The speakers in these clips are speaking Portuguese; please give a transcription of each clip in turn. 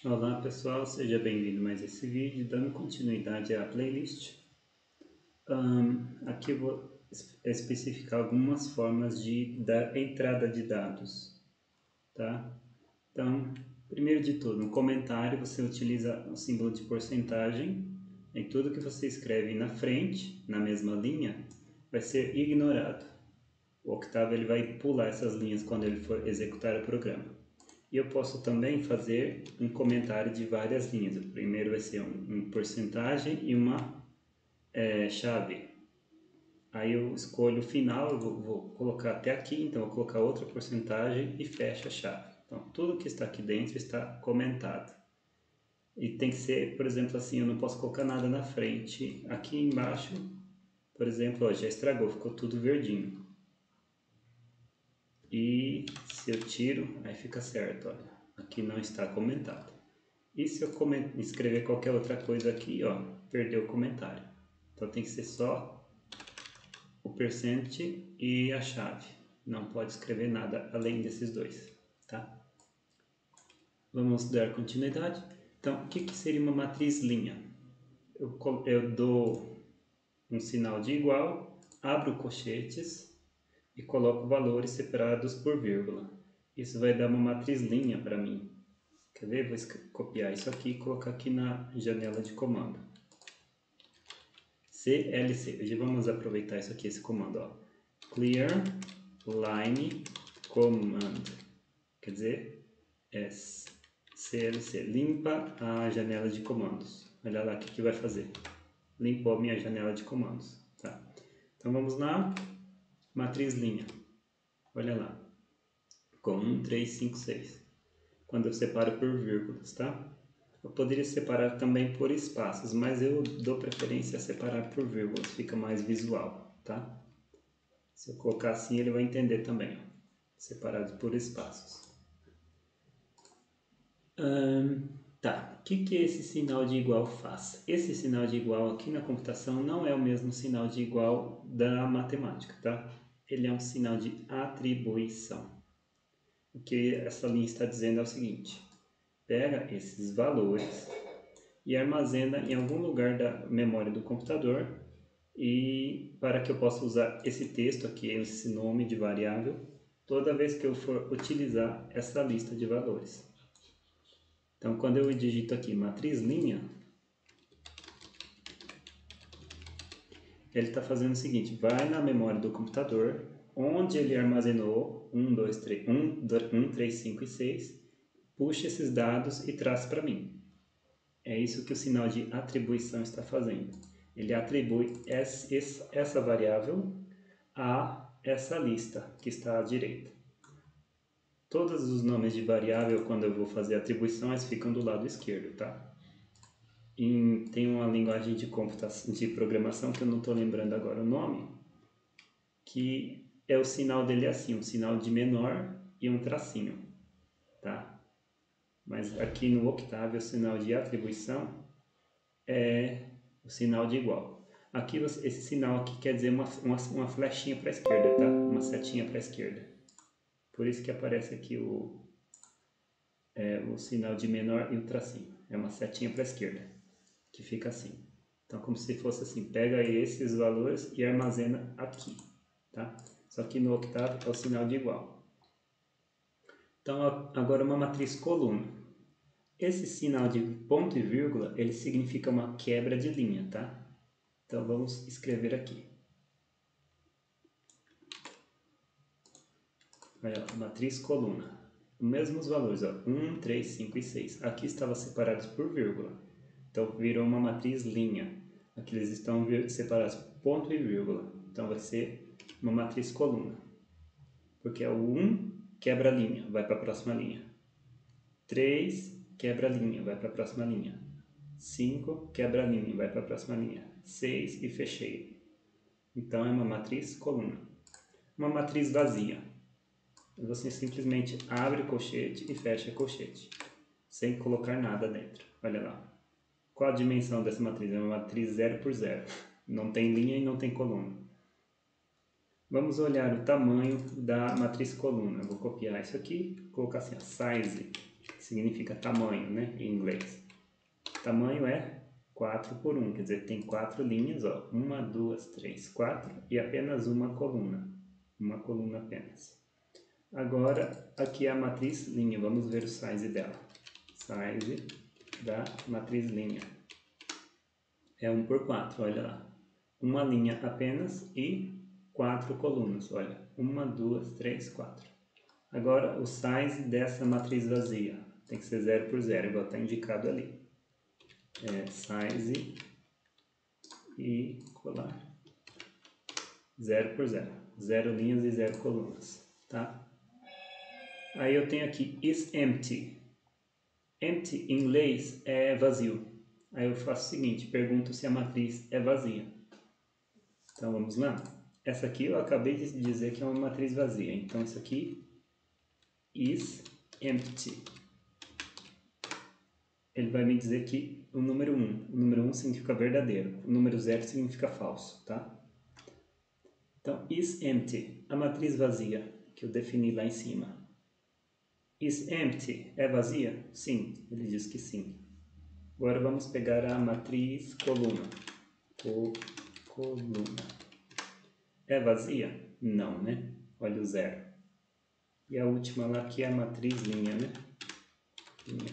Olá pessoal, seja bem-vindo a mais esse vídeo, dando continuidade à playlist. Aqui eu vou especificar algumas formas da entrada de dados, tá? Então, primeiro de tudo, no comentário você utiliza o símbolo de porcentagem, e tudo que você escreve na frente, na mesma linha, vai ser ignorado. O Octave ele vai pular essas linhas quando ele for executar o programa. E eu posso também fazer um comentário de várias linhas. O primeiro vai ser um porcentagem e uma chave. Aí eu escolho o final, eu vou colocar até aqui, então eu vou colocar outra porcentagem e fecho a chave. Então tudo que está aqui dentro está comentado. E tem que ser, por exemplo, assim, eu não posso colocar nada na frente. Aqui embaixo, por exemplo, ó, já estragou, ficou tudo verdinho. E se eu tiro, aí fica certo, olha, aqui não está comentado. E se eu escrever qualquer outra coisa aqui, ó, perdeu o comentário. Então tem que ser só o percent e a chave. Não pode escrever nada além desses dois, tá? Vamos dar continuidade. Então, o que seria uma matriz linha? Eu dou um sinal de igual, abro colchetes e coloco valores separados por vírgula. Isso vai dar uma matriz linha para mim. Quer ver? Vou copiar isso aqui e colocar aqui na janela de comando. CLC. Hoje vamos aproveitar isso aqui, esse comando, ó. Clear Line Command. Quer dizer, é CLC. Limpa a janela de comandos. Olha lá o que vai fazer. Limpou a minha janela de comandos. Tá? Então vamos lá. Matriz linha. Olha lá. Com 1, 3, 5, 6. Quando eu separo por vírgulas, tá? Eu poderia separar também por espaços, mas eu dou preferência a separar por vírgulas, fica mais visual, tá? Se eu colocar assim, ele vai entender também, ó, separados por espaços. Tá, o que esse sinal de igual faz? Esse sinal de igual aqui na computação não é o mesmo sinal de igual da matemática, tá? Ele é um sinal de atribuição. O que essa linha está dizendo é o seguinte: pega esses valores e armazena em algum lugar da memória do computador, e para que eu possa usar esse texto aqui, esse nome de variável, toda vez que eu for utilizar essa lista de valores. Então, quando eu digito aqui matriz linha, ele está fazendo o seguinte: vai na memória do computador, onde ele armazenou 1, 3, 5 e 6, puxa esses dados e traz para mim. É isso que o sinal de atribuição está fazendo. Ele atribui essa variável a essa lista que está à direita. Todos os nomes de variável, quando eu vou fazer atribuição, eles ficam do lado esquerdo, tá? Tem uma linguagem de computação, de programação, que eu não estou lembrando agora o nome, que é o sinal dele assim, um sinal de menor e um tracinho, tá? Mas aqui no Octave, o sinal de atribuição é o sinal de igual. Aqui, esse sinal aqui quer dizer uma flechinha para a esquerda, tá? Uma setinha para a esquerda. Por isso que aparece aqui o sinal de menor e o tracinho. É uma setinha para a esquerda, que fica assim. Então, como se fosse assim, pega esses valores e armazena aqui, tá? Só que no Octave é o sinal de igual. Então, agora uma matriz coluna. Esse sinal de ponto e vírgula, ele significa uma quebra de linha, tá? Então, vamos escrever aqui. Olha, matriz coluna. Os mesmos valores, ó, 1, 3, 5 e 6. Aqui estava separados por vírgula. Então, virou uma matriz linha. Aqui eles estão separados por ponto e vírgula. Então, vai ser uma matriz coluna. Porque é o 1 quebra a linha, vai para a próxima linha. 3 quebra a linha, vai para a próxima linha. 5 quebra a linha, vai para a próxima linha. 6 e fechei. Então, é uma matriz coluna. Uma matriz vazia. Você simplesmente abre o colchete e fecha o colchete, sem colocar nada dentro. Olha lá. Qual a dimensão dessa matriz? É uma matriz 0 por 0. Não tem linha e não tem coluna. Vamos olhar o tamanho da matriz coluna. Eu vou copiar isso aqui, colocar assim, size significa tamanho, né, em inglês. Tamanho é 4 por 1, quer dizer, tem 4 linhas, ó, 1, 2, 3, 4 e apenas uma coluna apenas. Agora, aqui é a matriz linha, vamos ver o size dela. Size da matriz linha é 1 por 4, olha lá. Uma linha apenas e 4 colunas, olha, 1, 2, 3, 4. Agora, o size dessa matriz vazia tem que ser 0 por 0, igual está indicado ali. Size e colar 0 por 0, 0 linhas e 0 colunas, tá? Aí eu tenho aqui is empty. Empty em inglês é vazio. Aí eu faço o seguinte, pergunto se a matriz é vazia. Então vamos lá. Essa aqui eu acabei de dizer que é uma matriz vazia. Então isso aqui is empty. Ele vai me dizer que o número 1. O número 1 significa verdadeiro. O número 0 significa falso, tá? Então, is empty. A matriz vazia, que eu defini lá em cima. Is empty. É vazia? Sim. Ele diz que sim. Agora vamos pegar a matriz coluna. Coluna. É vazia? Não, né? Olha o 0. E a última lá que é a matriz linha, né? Linha.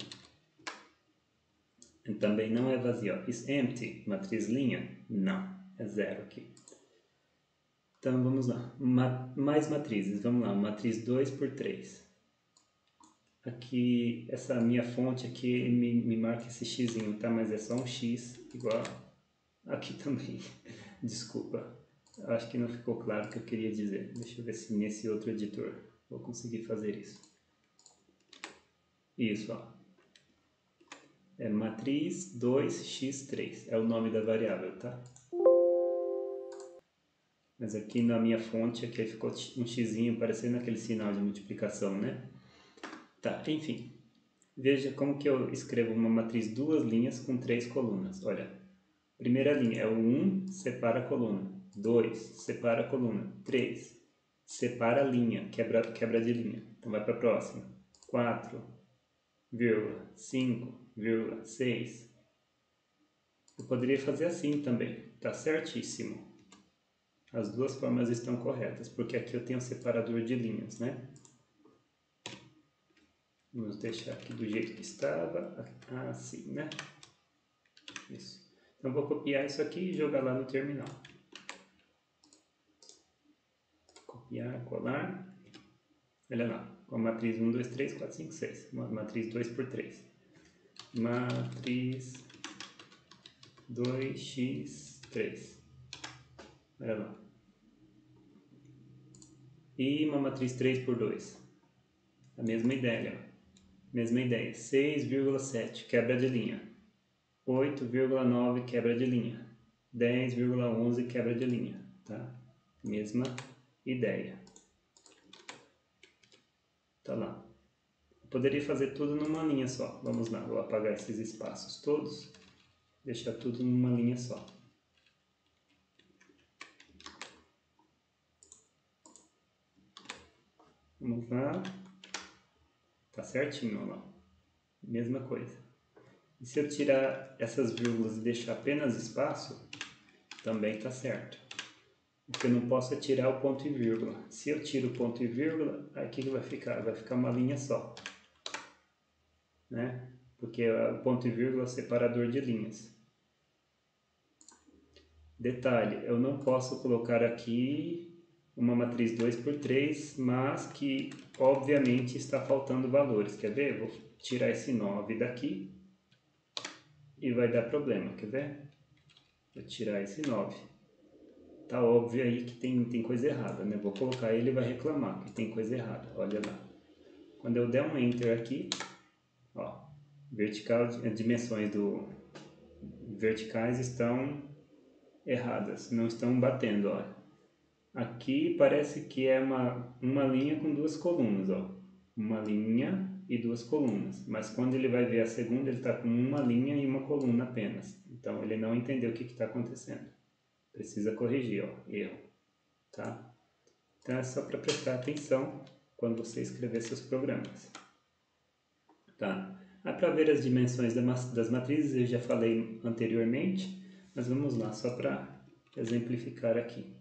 Também não é vazia. Is empty. Matriz linha? Não. É 0 aqui. Então vamos lá. Mais matrizes. Vamos lá. Matriz 2 por 3. Aqui, essa minha fonte aqui me marca esse xzinho, tá? Mas é só um x igual aqui também. Desculpa. Acho que não ficou claro o que eu queria dizer. Deixa eu ver se nesse outro editor vou conseguir fazer isso. Isso, ó. É matriz 2x3. É o nome da variável, tá? Mas aqui na minha fonte, aqui ficou um xzinho parecendo aquele sinal de multiplicação, né? Tá, enfim. Veja como que eu escrevo uma matriz 2 linhas com 3 colunas. Olha, primeira linha é o 1, separa a coluna. 2, separa a coluna. 3, separa a linha, quebra de linha. Então vai para a próxima. 4, 5, 6. Eu poderia fazer assim também. Tá certíssimo. As duas formas estão corretas, porque aqui eu tenho um separador de linhas, né? Vamos deixar aqui do jeito que estava, assim, né? Isso. Então, vou copiar isso aqui e jogar lá no terminal. Copiar, colar. Olha lá, com a matriz 1, 2, 3, 4, 5, 6. Uma matriz 2 por 3. Matriz 2x3. Olha lá. E uma matriz 3 por 2. A mesma ideia, ó. Mesma ideia, 6,7, quebra de linha. 8,9, quebra de linha. 10,11, quebra de linha, tá? Mesma ideia. Tá lá. Eu poderia fazer tudo numa linha só. Vamos lá, vou apagar esses espaços todos. Deixar tudo numa linha só. Vamos lá. Tá certinho, ó lá. Mesma coisa. E se eu tirar essas vírgulas e deixar apenas espaço, também tá certo. O que eu não posso é tirar o ponto e vírgula. Se eu tiro o ponto e vírgula, aí o que vai ficar? Vai ficar uma linha só, né? Porque o ponto e vírgula é o separador de linhas. Detalhe, eu não posso colocar aqui uma matriz 2 por 3, mas que obviamente está faltando valores. Quer ver? Vou tirar esse 9 daqui e vai dar problema, quer ver? Vou tirar esse 9. Tá óbvio aí que tem coisa errada, né? Vou colocar ele e vai reclamar que tem coisa errada, olha lá. Quando eu der um Enter aqui, ó, dimensões verticais estão erradas, não estão batendo, olha. Aqui parece que é uma linha com duas colunas, ó. Uma linha e duas colunas. Mas quando ele vai ver a segunda, ele está com uma linha e uma coluna apenas. Então ele não entendeu o que está acontecendo. Precisa corrigir, ó, erro, tá? Então é só para prestar atenção quando você escrever seus programas. Tá? Para ver as dimensões das matrizes eu já falei anteriormente, mas vamos lá, só para exemplificar aqui.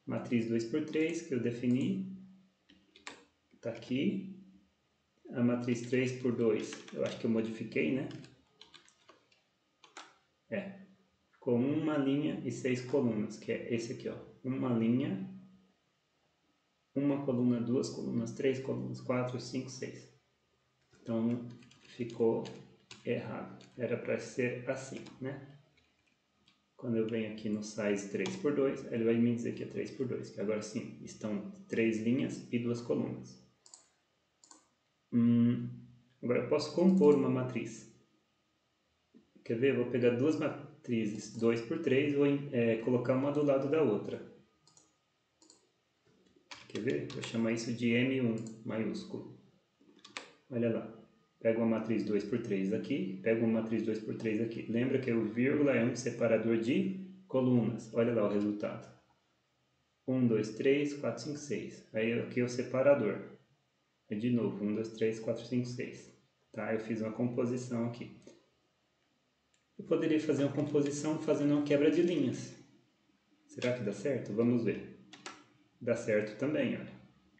Matriz 2×3 que eu defini, está aqui. A matriz 3×2, eu acho que eu modifiquei, né? Ficou uma linha e 6 colunas, que é esse aqui, ó. Uma linha, uma coluna, 2 colunas, 3 colunas, 4, 5, 6. Então, ficou errado. Era para ser assim, né? Quando eu venho aqui no size 3×2, ele vai me dizer que é 3×2, que agora sim, estão 3 linhas e 2 colunas. Agora eu posso compor uma matriz. Quer ver? Vou pegar duas matrizes 2×3 e vou colocar uma do lado da outra. Quer ver? Vou chamar isso de M1 maiúsculo. Olha lá. Pego uma matriz 2×3 aqui, pego uma matriz 2×3 aqui. Lembra que o vírgula é um separador de colunas. Olha lá o resultado. 1, 2, 3, 4, 5, 6. Aí aqui é o separador. E de novo, 1, 2, 3, 4, 5, 6. Tá? Eu fiz uma composição aqui. Eu poderia fazer uma composição fazendo uma quebra de linhas. Será que dá certo? Vamos ver. Dá certo também, olha.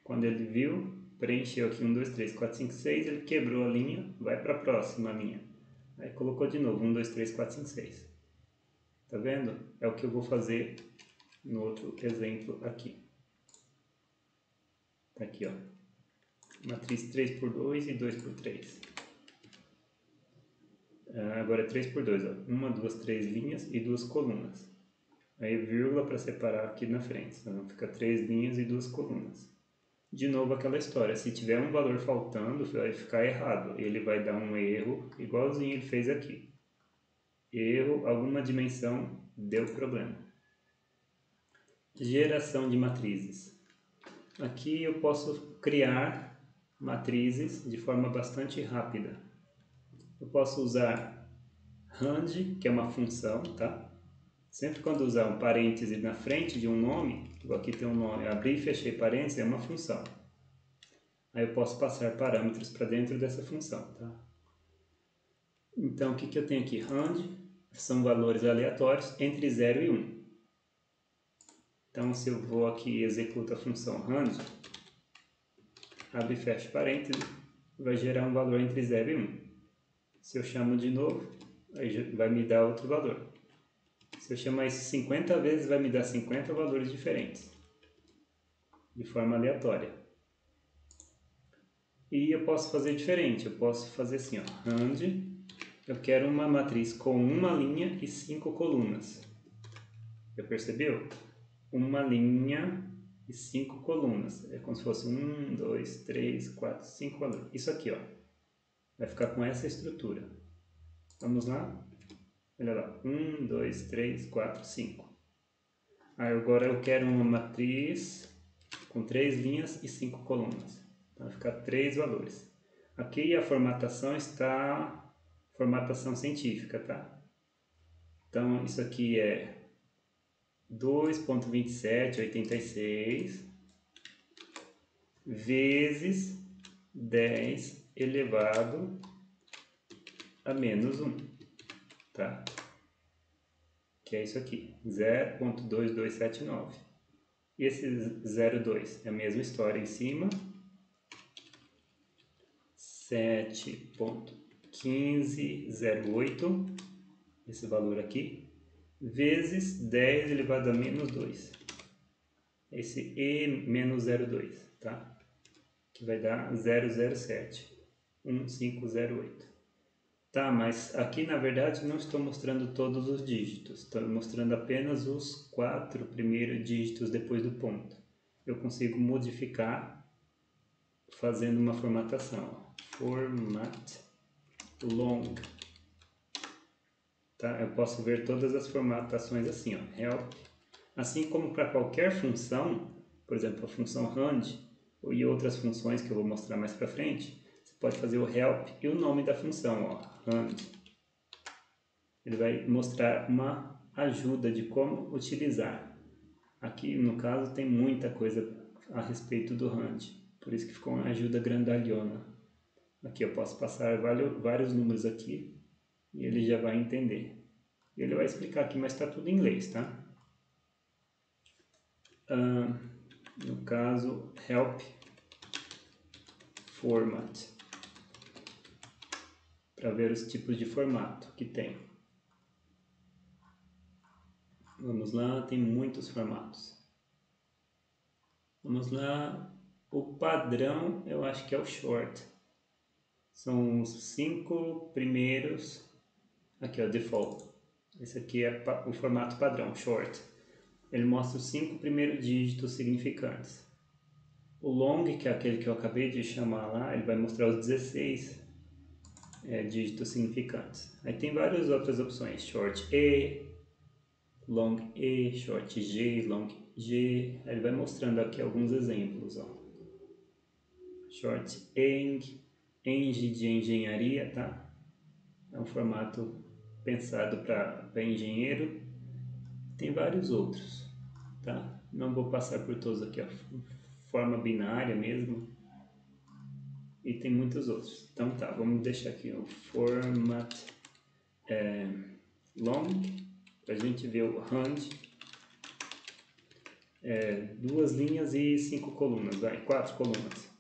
Quando ele viu, preencheu aqui 1, 2, 3, 4, 5, 6, ele quebrou a linha, vai para a próxima linha. Aí colocou de novo 1, 2, 3, 4, 5, 6. Tá vendo? É o que eu vou fazer no outro exemplo aqui. Tá aqui, ó. Matriz 3×2 e 2×3. Agora é 3×2, ó. 1, 2, 3 linhas e 2 colunas. Aí vírgula para separar aqui na frente. Então fica 3 linhas e 2 colunas. De novo aquela história, se tiver um valor faltando, vai ficar errado. Ele vai dar um erro, igualzinho ele fez aqui. Erro, alguma dimensão, deu problema. Geração de matrizes. Aqui eu posso criar matrizes de forma bastante rápida. Eu posso usar rand, que é uma função, tá? Sempre quando usar um parêntese na frente de um nome, aqui tem um nome, abrir e fechei parênteses é uma função. Aí eu posso passar parâmetros para dentro dessa função, tá? Então, o que eu tenho aqui? Rand são valores aleatórios entre 0 e 1. Então, se eu vou aqui e executo a função rand, abre e fecha parênteses, vai gerar um valor entre 0 e 1. Se eu chamo de novo, aí vai me dar outro valor. Se eu chamar isso 50 vezes, vai me dar 50 valores diferentes, de forma aleatória. E eu posso fazer diferente, eu posso fazer assim, ó, rand, eu quero uma matriz com uma linha e 5 colunas. Já percebeu? Uma linha e 5 colunas. É como se fosse 1, 2, 3, 4, 5 valores. Isso aqui, ó, vai ficar com essa estrutura. Vamos lá? Olha lá, 1, 2, 3, 4, 5. Aí agora eu quero uma matriz com 3 linhas e 5 colunas. Então vai ficar 3 valores. Aqui a formatação está formatação científica, tá? Então isso aqui é 2,2786 vezes 10 elevado a menos 1, tá? Que é isso aqui, 0,2279. E esse 0,2 é a mesma história em cima, 7,1508, esse valor aqui, vezes 10 elevado a menos 2. Esse E menos 0,2, tá? Que vai dar 0071508. Tá, mas aqui na verdade não estou mostrando todos os dígitos, estou mostrando apenas os 4 primeiros dígitos depois do ponto. Eu consigo modificar fazendo uma formatação. Format long. Tá? Eu posso ver todas as formatações assim, ó, help. Assim como para qualquer função, por exemplo, a função rand e outras funções que eu vou mostrar mais para frente, você pode fazer o help e o nome da função, ó, rand. Ele vai mostrar uma ajuda de como utilizar. Aqui, no caso, tem muita coisa a respeito do rand, por isso que ficou uma ajuda grandalhona. Aqui eu posso passar vários números aqui e ele já vai entender. Ele vai explicar aqui, mas está tudo em inglês, tá? No caso, help format, para ver os tipos de formato que tem. Vamos lá, tem muitos formatos. Vamos lá, o padrão eu acho que é o short. São os 5 primeiros, aqui ó, default. Esse aqui é o formato padrão, short. Ele mostra os 5 primeiros dígitos significantes. O long, que é aquele que eu acabei de chamar lá, ele vai mostrar os 16 dígitos significantes. Aí tem várias outras opções, short E, long E, short G, long G. Aí ele vai mostrando aqui alguns exemplos, ó. Short Eng, Eng de engenharia, tá? É um formato pensado para engenheiro. Tem vários outros, tá? Não vou passar por todos aqui, ó. Forma binária mesmo. E tem muitos outros. Então tá, vamos deixar aqui o format long, para a gente ver o hand. 2 linhas e 5 colunas, vai, 4 colunas.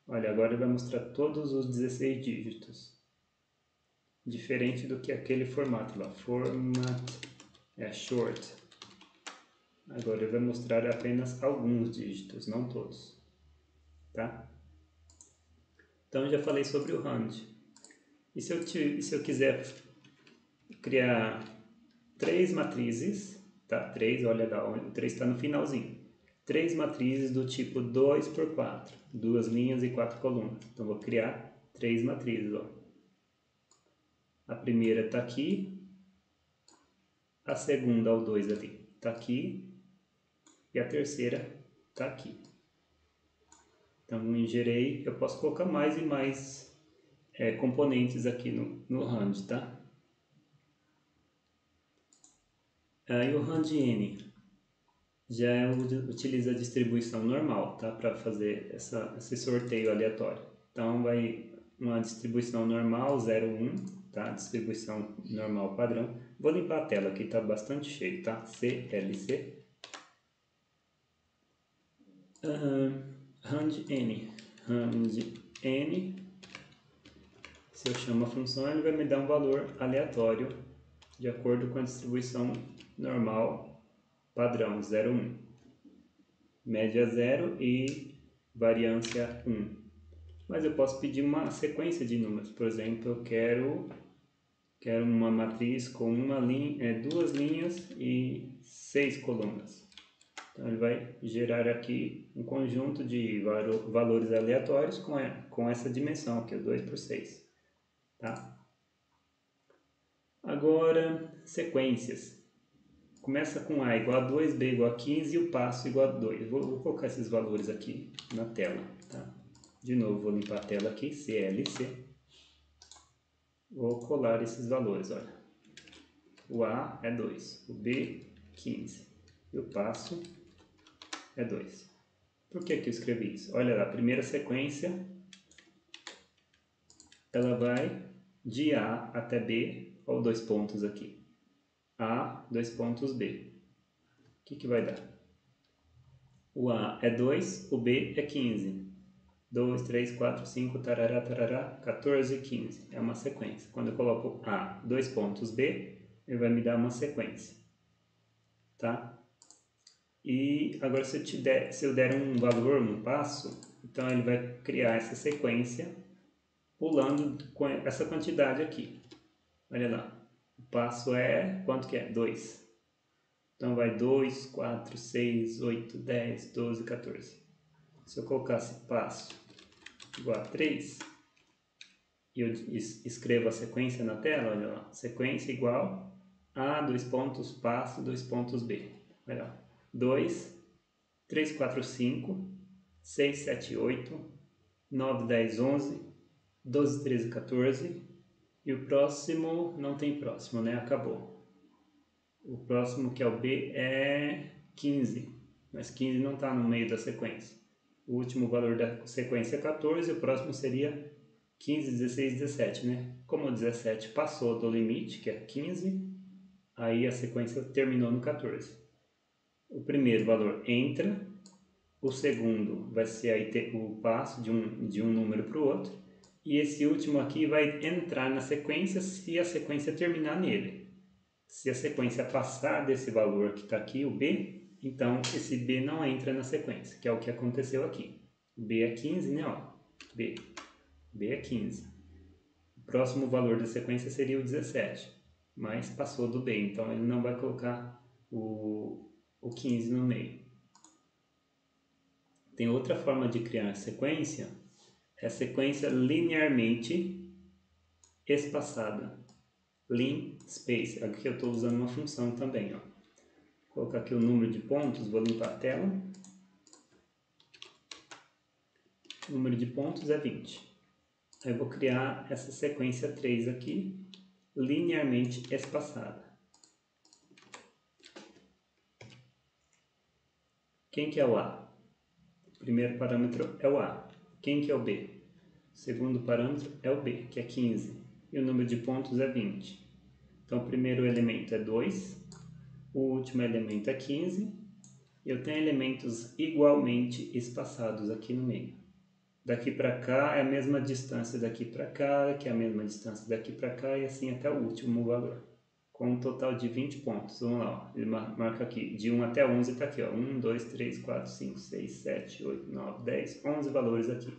Olha, agora ele vai mostrar todos os 16 dígitos. Diferente do que aquele formato lá, format short. Agora ele vai mostrar apenas alguns dígitos, não todos. Tá? Então já falei sobre o hand. E se eu quiser criar 3 matrizes, tá? 3, olha lá, o 3 está no finalzinho. 3 matrizes do tipo 2 por 4, 2 linhas e 4 colunas. Então vou criar 3 matrizes, ó. A primeira está aqui, a segunda, o 2 ali, está aqui, e a terceira está aqui. Então, gerei, eu posso colocar mais e mais componentes aqui no hand, tá? Aí o hand n já utiliza a distribuição normal, tá? Para fazer esse sorteio aleatório. Então, vai uma distribuição normal, 0, 1, tá? Distribuição normal padrão. Vou limpar a tela aqui, tá bastante cheio, tá? CLC. Hand n. Se eu chamo a função, ele vai me dar um valor aleatório de acordo com a distribuição normal padrão 0, 1. Média 0 e variância 1. Mas eu posso pedir uma sequência de números. Por exemplo, eu quero uma matriz com 2 linhas e 6 colunas. Então ele vai gerar aqui um conjunto de valores aleatórios com essa dimensão aqui, 2 por 6. Tá? Agora, sequências. Começa com A igual a 2, B igual a 15 e o passo igual a 2. Vou colocar esses valores aqui na tela. Tá? De novo, vou limpar a tela aqui, CLC. Vou colar esses valores, olha. O A é 2, o B 15 e o passo é 2. Por que eu escrevi isso? Olha lá, a primeira sequência, ela vai de A até B, ou 2 pontos aqui. A, 2 pontos B. O que vai dar? O A é 2, o B é 15. 2, 3, 4, 5, tarará, tarará, 14, 15. É uma sequência. Quando eu coloco A, 2 pontos B, ele vai me dar uma sequência. Tá? E agora se eu der um valor no passo, então ele vai criar essa sequência pulando com essa quantidade aqui. Olha lá. O passo é, quanto que é? 2. Então vai 2, 4, 6, 8, 10, 12, 14. Se eu colocasse passo igual a 3, e eu escrevo a sequência na tela, olha lá. Sequência igual a 2 pontos, passo, 2 pontos B. Olha lá. 2, 3, 4, 5, 6, 7, 8, 9, 10, 11, 12, 13, 14. E o próximo, não tem próximo, né? Acabou. O próximo, que é o B, é 15. Mas 15 não está no meio da sequência. O último valor da sequência é 14, o próximo seria 15, 16, 17, né? Como o 17 passou do limite, que é 15, aí a sequência terminou no 14. O primeiro valor entra, o segundo vai ser aí o passo de um número para o outro, e esse último aqui vai entrar na sequência se a sequência terminar nele. Se a sequência passar desse valor que está aqui, o B, então esse B não entra na sequência, que é o que aconteceu aqui. O B é 15, né? Ó, B é 15. O próximo valor da sequência seria o 17, mas passou do B, então ele não vai colocar o 15 no meio. Tem outra forma de criar sequência, é a sequência linearmente espaçada. Lim space, aqui eu estou usando uma função também. Ó. Vou colocar aqui o número de pontos, vou limpar a tela. O número de pontos é 20. Aí eu vou criar essa sequência 3 aqui, linearmente espaçada. Quem que é o A? O primeiro parâmetro é o A. Quem que é o B? O segundo parâmetro é o B, que é 15. E o número de pontos é 20. Então o primeiro elemento é 2, o último elemento é 15. Eu tenho elementos igualmente espaçados aqui no meio. Daqui para cá é a mesma distância daqui para cá, que é a mesma distância daqui para cá, e assim até o último valor. Com um total de 20 pontos. Vamos lá, ó. Ele marca aqui, de 1 até 11 está aqui, ó. 1, 2, 3, 4, 5, 6, 7, 8, 9, 10, 11 valores aqui.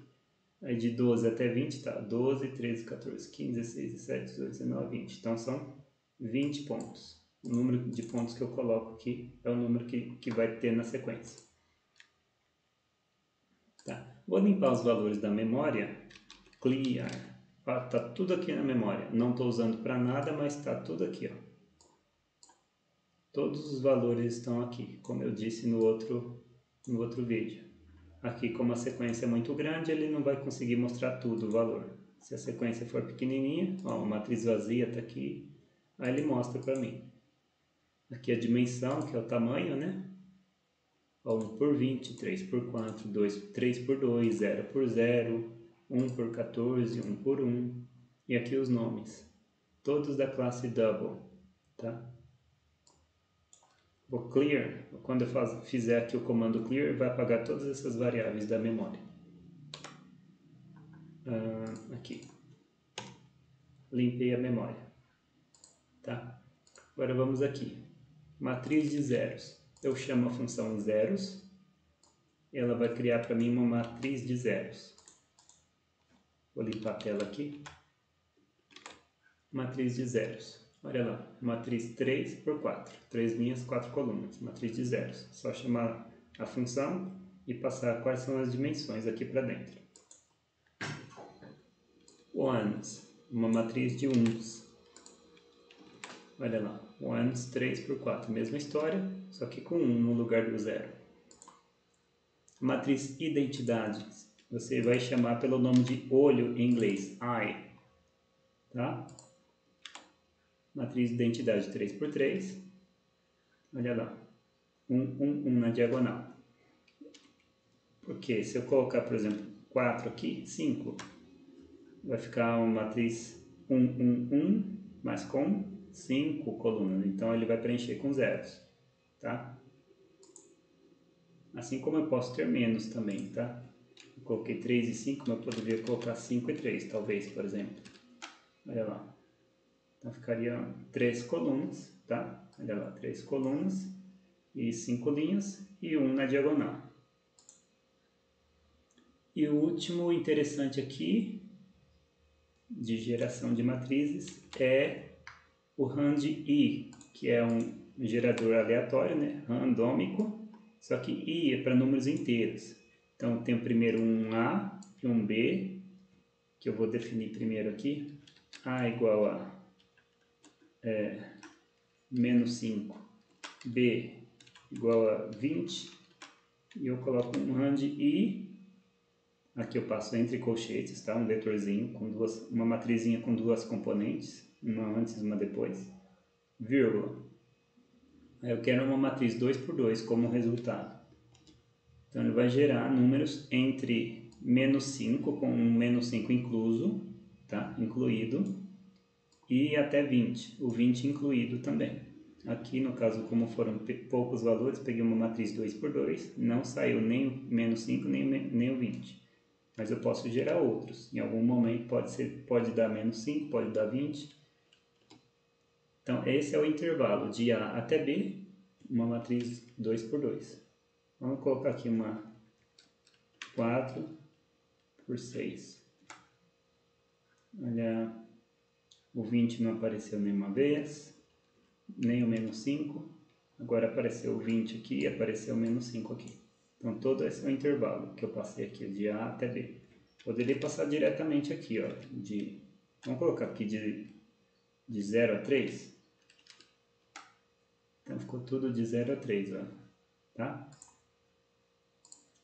Aí de 12 até 20 está 12, 13, 14, 15, 16, 17, 18, 19, 20. Então são 20 pontos. O número de pontos que eu coloco aqui é o número que vai ter na sequência. Tá. Vou limpar os valores da memória. Clear. Está tudo aqui na memória. Não estou usando para nada, mas está tudo aqui. Ó. Todos os valores estão aqui, como eu disse no outro vídeo. Aqui, como a sequência é muito grande, ele não vai conseguir mostrar tudo o valor. Se a sequência for pequenininha, ó, a matriz vazia está aqui, aí ele mostra para mim. Aqui a dimensão, que é o tamanho, né? 1 por 20, 3 por 4, 3 por 2, 0 por 0, 1 por 14, 1 por 1. E aqui os nomes, todos da classe double, tá? Vou clear, quando eu fizer aqui o comando clear, vai apagar todas essas variáveis da memória. Aqui. Limpei a memória, tá? Agora vamos aqui. Matriz de zeros. Eu chamo a função zeros. Ela vai criar para mim uma matriz de zeros. Vou limpar a tela aqui. Matriz de zeros. Olha lá, matriz 3 por 4. 3 linhas, 4 colunas. Matriz de zeros. Só chamar a função e passar quais são as dimensões aqui para dentro. Ones. Uma matriz de uns. Olha lá, ones 3 por 4. Mesma história, só que com 1 no lugar do 0. Matriz identidades. Você vai chamar pelo nome de olho em inglês, eye. Tá? Matriz de identidade 3 por 3. Olha lá. 1, 1, 1 na diagonal. Porque se eu colocar, por exemplo, 4 aqui, 5, vai ficar uma matriz 1, 1, 1, mas com 5 colunas. Então ele vai preencher com zeros. Tá? Assim como eu posso ter menos também, tá? Eu coloquei 3 e 5, mas eu poderia colocar 5 e 3, talvez, por exemplo. Olha lá. Então ficaria 3 colunas, tá? Olha lá, 3 colunas e 5 linhas e 1 na diagonal. E o último interessante aqui, de geração de matrizes, é o RAND-I, que é um gerador aleatório, né? Randômico, só que I é para números inteiros. Então tem primeiro um A e um B, que eu vou definir primeiro aqui. A igual a menos 5, B igual a 20, e eu coloco um RAND-I, aqui eu passo entre colchetes, tá? Um vetorzinho, com uma matrizinha com duas componentes, uma antes e uma depois, vírgula. Aí eu quero uma matriz 2 por 2 como resultado. Então, ele vai gerar números entre menos 5, com um menos 5 incluso, tá? Incluído, e até 20, o 20 incluído também. Aqui, no caso, como foram poucos valores, peguei uma matriz 2 por 2, não saiu nem o menos 5, nem o 20. Mas eu posso gerar outros. Em algum momento pode dar menos 5, pode dar 20. Então, esse é o intervalo de A até B, uma matriz 2 por 2. Vamos colocar aqui uma 4 por 6. Olha, o 20 não apareceu nenhuma vez, nem o menos 5. Agora apareceu o 20 aqui e apareceu o menos 5 aqui. Então, todo esse é o intervalo que eu passei aqui, de A até B. Poderia passar diretamente aqui, ó, vamos colocar aqui de 0 a 3. Então, ficou tudo de 0 a 3, ó, tá?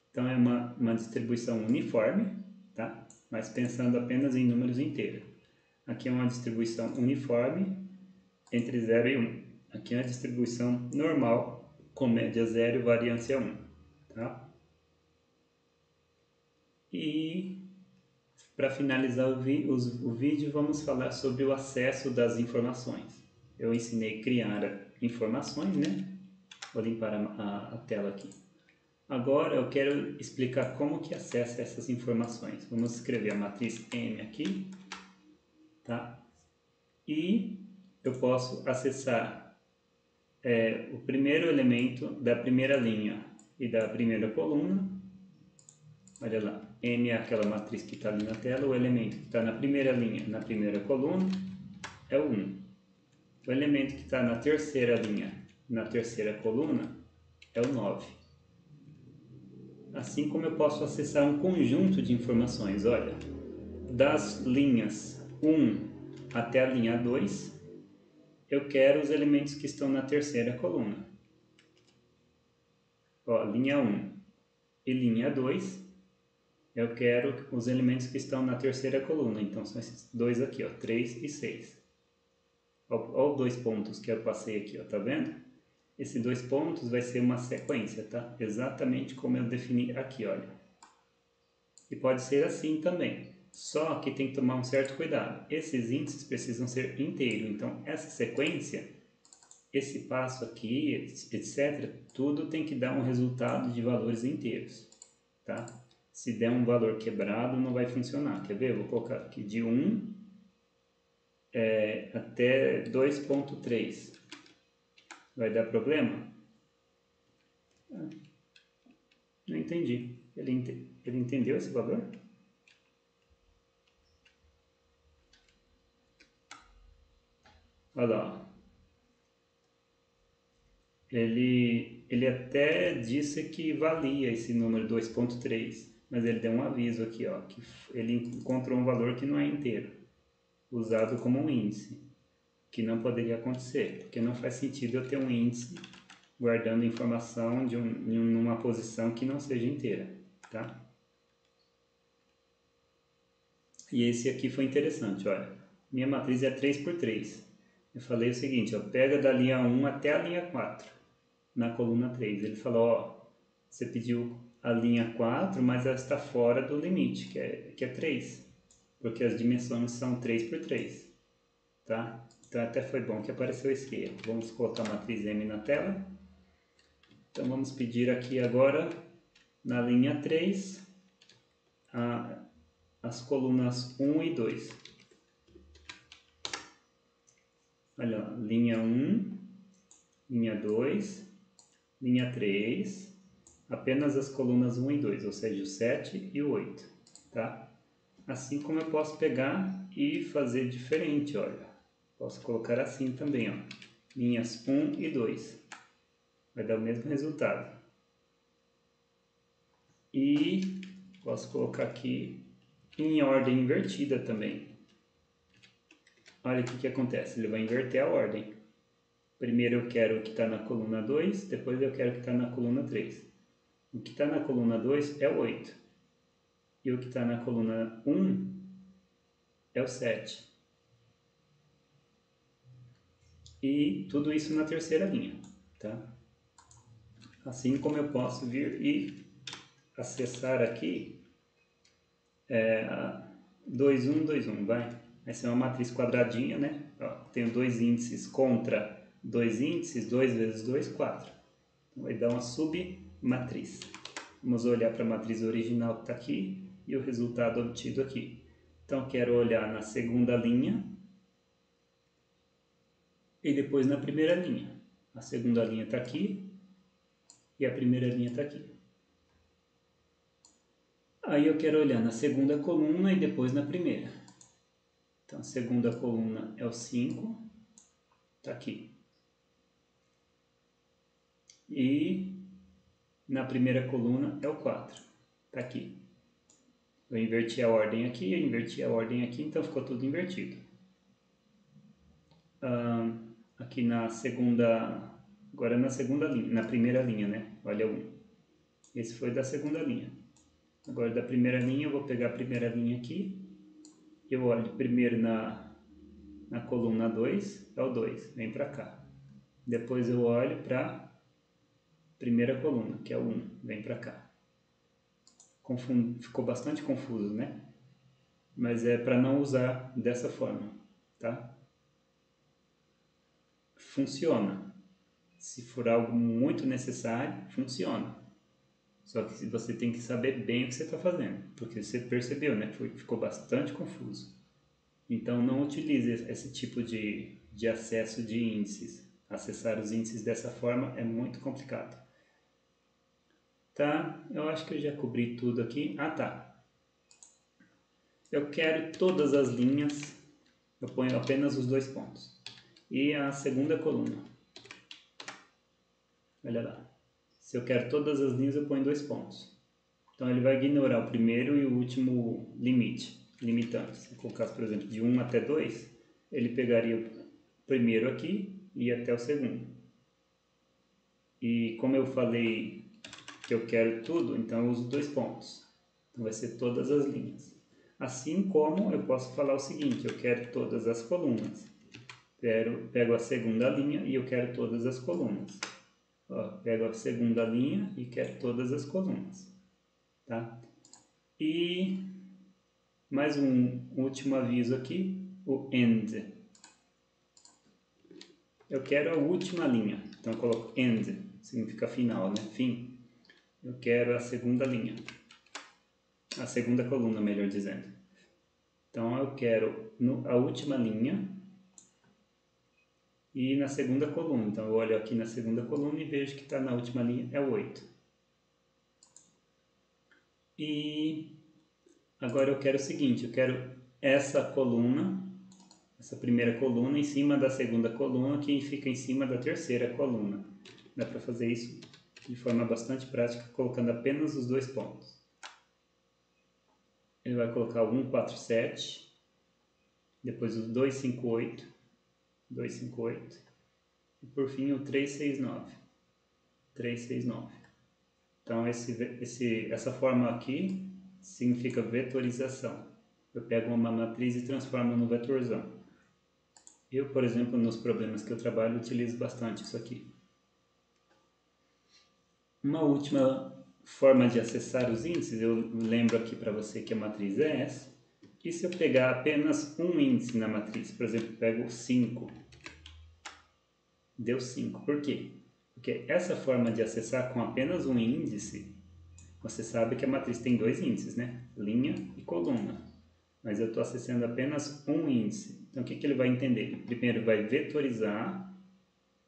Então, é uma distribuição uniforme, tá? Mas pensando apenas em números inteiros. Aqui é uma distribuição uniforme entre 0 e 1. Aqui é uma distribuição normal, com média 0 e variância 1, tá? E, para finalizar o vídeo, vamos falar sobre o acesso das informações. Eu ensinei a criar informações, né? Vou limpar a tela aqui. Agora eu quero explicar como que acessa essas informações. Vamos escrever a matriz M aqui, tá? E eu posso acessar o primeiro elemento da primeira linha e da primeira coluna. Olha lá, M é aquela matriz que está ali na tela, o elemento que está na primeira linha, na primeira coluna, é o 1. O elemento que está na terceira linha, na terceira coluna, é o 9. Assim como eu posso acessar um conjunto de informações, olha, das linhas 1 até a linha 2, eu quero os elementos que estão na terceira coluna. Ó, linha 1 e linha 2, eu quero os elementos que estão na terceira coluna, então são esses dois aqui, ó, 3 e 6. Olha os dois pontos que eu passei aqui, ó, tá vendo? Esses 2 pontos vai ser uma sequência, tá? Exatamente como eu defini aqui, olha. E pode ser assim também, só que tem que tomar um certo cuidado. Esses índices precisam ser inteiros, então essa sequência, esse passo aqui, etc., tudo tem que dar um resultado de valores inteiros, tá? Se der um valor quebrado, não vai funcionar. Quer ver? Eu vou colocar aqui de 1 até 2.3. Vai dar problema? Não entendi. Ele entendeu esse valor? Olha lá. Ele até disse que valia esse número 2.3, mas ele deu um aviso aqui, ó, que ele encontrou um valor que não é inteiro, usado como um índice, que não poderia acontecer, porque não faz sentido eu ter um índice guardando informação numa posição que não seja inteira, tá? E esse aqui foi interessante, olha, minha matriz é 3 por 3. Eu falei o seguinte, ó, pega da linha 1 até a linha 4, na coluna 3. Ele falou, ó, você pediu a linha 4, mas ela está fora do limite, que é 3, porque as dimensões são 3 por 3, tá? Então até foi bom que apareceu esse erro. Vamos colocar a matriz M na tela. Então vamos pedir aqui agora, na linha 3, as colunas 1 e 2. Olha lá, linha 1, linha 2, linha 3, apenas as colunas 1 e 2, ou seja, o 7 e o 8, tá? Assim como eu posso pegar e fazer diferente, olha. Posso colocar assim também, ó, linhas 1 e 2. Vai dar o mesmo resultado. E posso colocar aqui em ordem invertida também. Olha o que acontece, ele vai inverter a ordem. Primeiro eu quero o que está na coluna 2, depois eu quero o que está na coluna 3. O que está na coluna 2 é o 8. E o que está na coluna 1 é o 7. E tudo isso na terceira linha, tá? Assim como eu posso vir e acessar aqui 2, 1, 2, 1, vai. Essa é uma matriz quadradinha, né? Ó, tenho dois índices contra dois índices, 2 vezes 2, 4. Então, vai dar uma submatriz. Vamos olhar para a matriz original que está aqui e o resultado obtido aqui. Então, quero olhar na segunda linha e depois na primeira linha. A segunda linha está aqui e a primeira linha está aqui. Aí eu quero olhar na segunda coluna e depois na primeira. Então, a segunda coluna é o 5, está aqui. E na primeira coluna é o 4, está aqui. Eu inverti a ordem aqui, eu inverti a ordem aqui, então ficou tudo invertido. Aqui na segunda, agora na segunda linha, na primeira linha, né? Olha 1. Esse foi da segunda linha. Agora da primeira linha eu vou pegar a primeira linha aqui. Eu olho primeiro na coluna 2, é o 2, vem para cá. Depois eu olho para primeira coluna, que é o 1, vem para cá. Ficou bastante confuso, né? Mas é para não usar dessa forma, tá? Funciona. Se for algo muito necessário, funciona. Só que você tem que saber bem o que você está fazendo, porque você percebeu, né? Ficou bastante confuso. Então não utilize esse tipo de acesso de índices. Acessar os índices dessa forma é muito complicado. Tá? Eu acho que eu já cobri tudo aqui. Ah, tá. Eu quero todas as linhas, eu ponho apenas os 2 pontos. E a segunda coluna. Olha lá. Se eu quero todas as linhas, eu ponho 2 pontos. Então ele vai ignorar o primeiro e o último limite, limitante. Se eu colocasse, por exemplo, de 1 até 2, ele pegaria o primeiro aqui e ia até o segundo. E como eu falei que eu quero tudo, então eu uso 2 pontos. Então vai ser todas as linhas. Assim como eu posso falar o seguinte, eu quero todas as colunas. Pego a segunda linha e eu quero todas as colunas. Ó, pego a segunda linha e quero todas as colunas. Tá? E mais um último aviso aqui, o end. Eu quero a última linha, então eu coloco end, significa final, né? Fim. Eu quero a segunda linha, a segunda coluna, melhor dizendo. Então eu quero a última linha e na segunda coluna. Então eu olho aqui na segunda coluna e vejo que está na última linha, é o 8. E agora eu quero o seguinte, eu quero essa coluna, essa primeira coluna em cima da segunda coluna, que fica em cima da terceira coluna. Dá para fazer isso de forma bastante prática, colocando apenas os 2 pontos. Ele vai colocar o 1, 4, 7, depois o 2, 5, 8, 2, 5, 8, e por fim o 3, 6, 9. 3, 6, 9. Então essa forma aqui significa vetorização. Eu pego uma matriz e transformo no vetorzão. Eu, por exemplo, nos problemas que eu trabalho, utilizo bastante isso aqui. Uma última forma de acessar os índices, eu lembro aqui para você que a matriz é essa. E se eu pegar apenas um índice na matriz, por exemplo, pego 5, deu 5. Por quê? Porque essa forma de acessar com apenas um índice, você sabe que a matriz tem 2 índices, né? Linha e coluna. Mas eu estou acessando apenas um índice. Então o que ele vai entender? Primeiro vai vetorizar,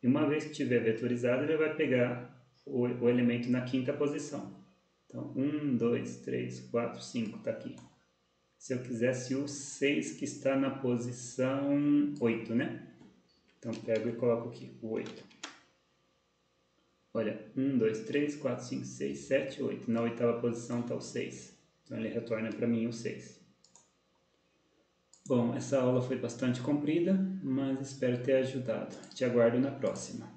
e uma vez que tiver vetorizado, ele vai pegar o elemento na 5ª posição. Então 1, 2, 3, 4, 5 está aqui. Se eu quisesse o 6 que está na posição 8, né? Então pego e coloco aqui o 8. Olha, 1, 2, 3, 4, 5, 6, 7, 8. Na 8ª posição está o 6. Então ele retorna para mim o 6. Bom, essa aula foi bastante comprida, mas espero ter ajudado. Te aguardo na próxima.